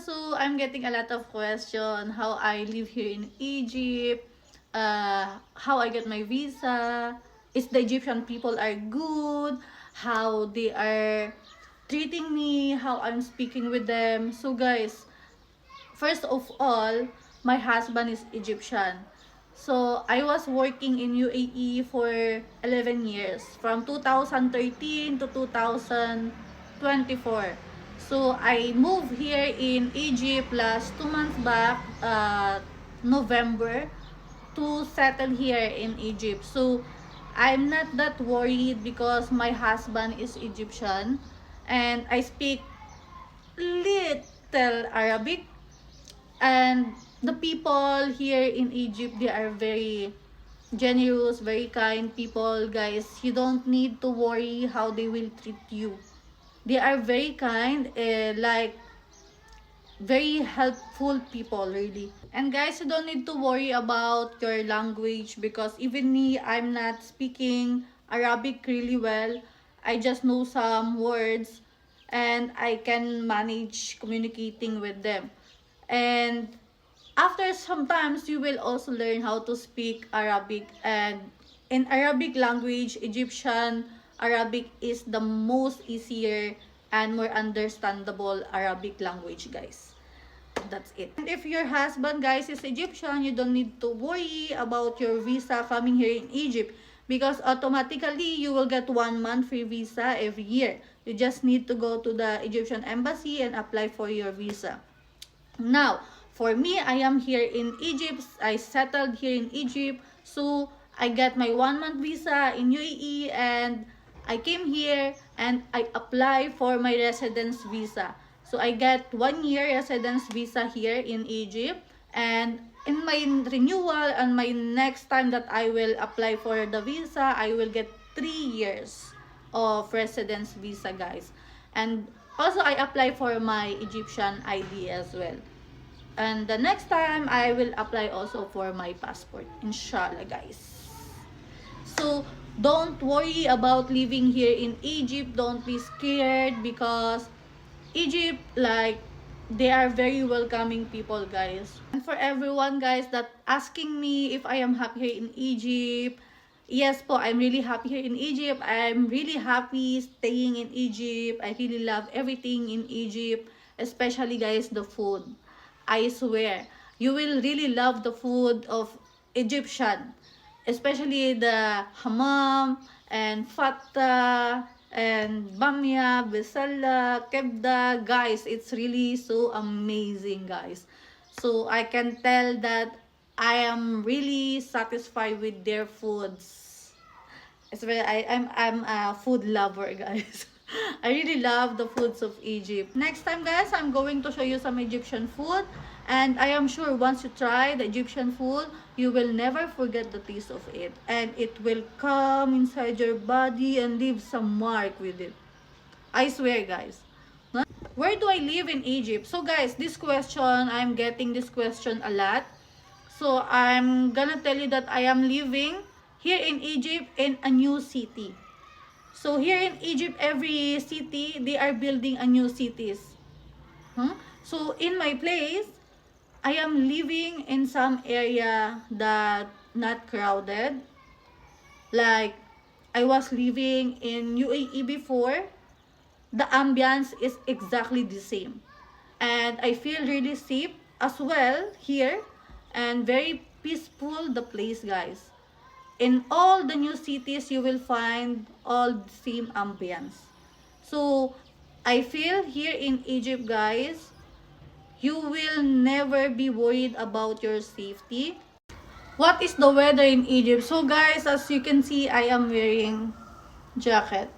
so I'm getting a lot of questions how I live here in Egypt, how I get my visa, is the Egyptian people are good, how they are treating me, how I'm speaking with them. So guys, first of all, my husband is Egyptian. So I was working in UAE for 11 years, from 2013 to 2024. So I moved here in Egypt last 2 months back, November, to settle here in Egypt. So I'm not that worried because my husband is Egyptian and I speak little Arabic, and the people here in Egypt, they are very generous, very kind people, guys. You don't need to worry how they will treat you. They are very kind, like very helpful people, really. And guys, you don't need to worry about your language because even me, I'm not speaking Arabic really well. I just know some words and I can manage communicating with them. And after sometimes you will also learn how to speak Arabic, and in Arabic language, Egyptian Arabic is the most easier and more understandable Arabic language, guys. That's it. And if your husband, guys, is Egyptian, you don't need to worry about your visa coming here in Egypt because automatically you will get 1 month free visa every year. You just need to go to the Egyptian embassy and apply for your visa. Now, for me, I am here in Egypt. I settled here in Egypt. So, I got my 1 month visa in UAE and I came here and I apply for my residence visa. So, I got 1 year residence visa here in Egypt. And in my renewal and my next time that I will apply for the visa, I will get 3 years of residence visa, guys. And also, I apply for my Egyptian ID as well. And the next time, I will apply also for my passport. Inshallah, guys. So, don't worry about living here in Egypt. Don't be scared because Egypt, like, they are very welcoming people, guys. And for everyone, guys, that asking me if I am happy here in Egypt, yes po, I'm really happy here in Egypt. I'm really happy staying in Egypt. I really love everything in Egypt, especially, guys, the food. I swear, you will really love the food of Egyptian, especially the hammam and fatta and bamya, bisalla, kebda. Guys, it's really so amazing, guys. So I can tell that I am really satisfied with their foods. I'm a food lover, guys. I really love the foods of Egypt. Next time, guys, I'm going to show you some Egyptian food. And I am sure once you try the Egyptian food, you will never forget the taste of it. And it will come inside your body and leave some mark with it. I swear, guys. Where do I live in Egypt? So, guys, this question, I'm getting this question a lot. So, I'm gonna tell you that I am living here in Egypt in a new city. So here in Egypt, every city, they are building a new cities. So in my place, I am living in some area that not crowded. Like, I was living in UAE before. The ambience is exactly the same. And I feel really safe as well here. And very peaceful the place, guys. In all the new cities, you will find all the same ambience. So, I feel here in Egypt, guys, you will never be worried about your safety. What is the weather in Egypt? So, guys, as you can see, I am wearing jacket.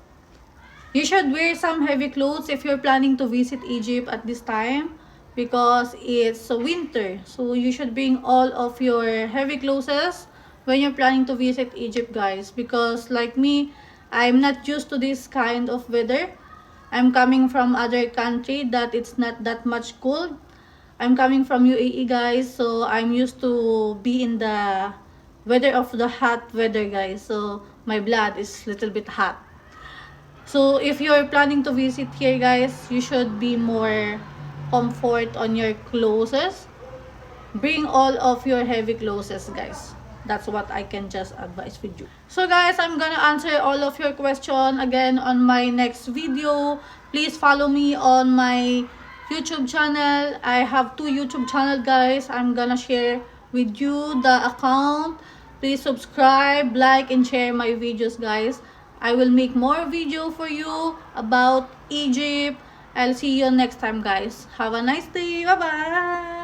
You should wear some heavy clothes if you're planning to visit Egypt at this time because it's winter. So, you should bring all of your heavy clothes when you're planning to visit Egypt, guys, because like me, I'm not used to this kind of weather. I'm coming from other country that it's not that much cold. I'm coming from UAE, guys, so I'm used to be in the weather of the hot weather, guys. So my blood is little bit hot. So if you're planning to visit here, guys, you should be more comfort on your clothes, bring all of your heavy clothes, guys. That's what I can just advise with you. So guys, I'm gonna answer all of your question again on my next video. Please follow me on my YouTube channel. I have 2 YouTube channel, guys. I'm gonna share with you the account. Please subscribe, like, and share my videos, guys. I will make more video for you about Egypt. I'll see you next time, guys. Have a nice day. Bye bye.